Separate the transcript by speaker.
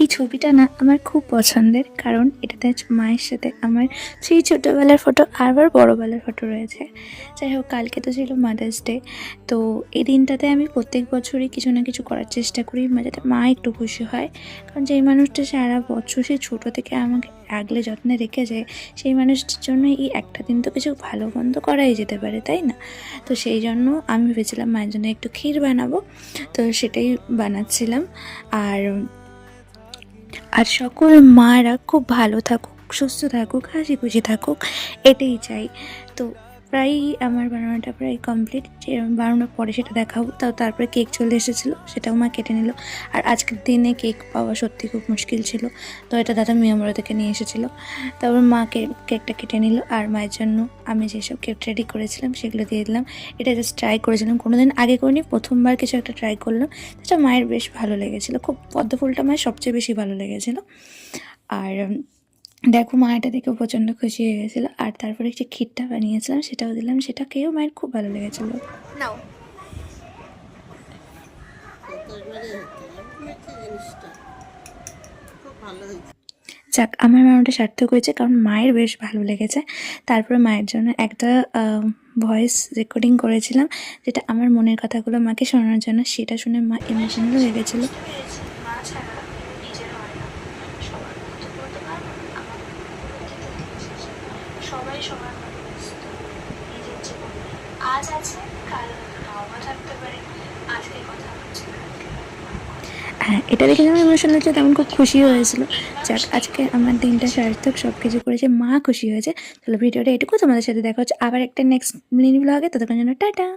Speaker 1: এই ছবিটা না আমার খুব পছন্দের, কারণ এটাতে হচ্ছে মায়ের সাথে আমার সেই ছোটোবেলার ফটো আবার বড়োবেলার ফটো রয়েছে। যাই হোক, কালকে তো ছিল মাদার্স ডে। তো এই দিনটাতে আমি প্রত্যেক বছরই কিছু না কিছু করার চেষ্টা করি যাতে মা একটু খুশি হয়। কারণ যেই মানুষটা সারা বছর সে ছোটো থেকে আমাকে আগলে যত্নে রেখে যায়, সেই মানুষটির জন্য এই একটা দিন তো কিছু ভালো মন্দ করাই যেতে পারে, তাই না? তো সেই জন্য আমি ভেবেছিলাম মায়ের জন্য একটু ক্ষীর বানাবো। তো সেটাই বানাচ্ছিলাম। আর আর সকল মারা খুব ভালো থাকুক, সুস্থ থাকুক, হাসি খুশি থাকুক, এটাই চাই। তো প্রায়ই আমার বানানোটা প্রায় কমপ্লিট। যে বানানোর পরে সেটা দেখাবো। তারপরে কেক চলে এসেছিলো, সেটাও মা কেটে নিল। আর আজকের দিনে কেক পাওয়া সত্যি খুব মুশকিল ছিল। তো এটা দাদা মিয়ামোড়া থেকে নিয়ে এসেছিলো। তারপর মাকে কেকটা কেটে নিল, আর মায়ের জন্য আমি যেসব কেক রেডি করেছিলাম সেগুলো দিয়ে দিলাম। এটা জাস্ট ট্রাই করেছিলাম, কোনোদিন আগে করিনি, প্রথমবার কিছু একটা ট্রাই করলাম। সেটা মায়ের বেশ ভালো লেগেছিলো, খুব পদ্ম ফুলটা মায়ের সবচেয়ে বেশি ভালো লেগেছিলো। আর দেখো, মা এটা দেখে প্রচণ্ড খুশি হয়ে গেছিলো। আর তারপরে যে ক্ষীরটা বানিয়েছিলাম সেটাও দিলাম, সেটা খেয়েও মায়ের খুব ভালো লেগেছিলো। নাও, যাক, আমার বানানোটা সার্থক হয়েছে, কারণ মায়ের বেশ ভালো লেগেছে। তারপরে মায়ের জন্য একটা ভয়েস রেকর্ডিং করেছিলাম, যেটা আমার মনের কথাগুলো মাকে শোনানোর জন্য। সেটা শুনে মা ইমোশনাল হয়ে গেছিলো। সবাই সবার মতো ব্যস্ত নিজের জীবনে। আজ আছে, কাল নাও থাকতে পারে, আজকে কথা হচ্ছে। হ্যাঁ, এটা দেখে যেমন ইমোশনাল হচ্ছে, তেমন খুব খুশি হয়েছিল। যাক, আজকে আমার দিনটা সার্থক, সব কিছু করেছে, মা খুশি হয়েছে। চলো, ভিডিওটা এটুকু, তোমাদের সাথে দেখা হচ্ছে আবার একটা নেক্সট মিনি ব্লগে। ততক্ষণ জন্য টাটা।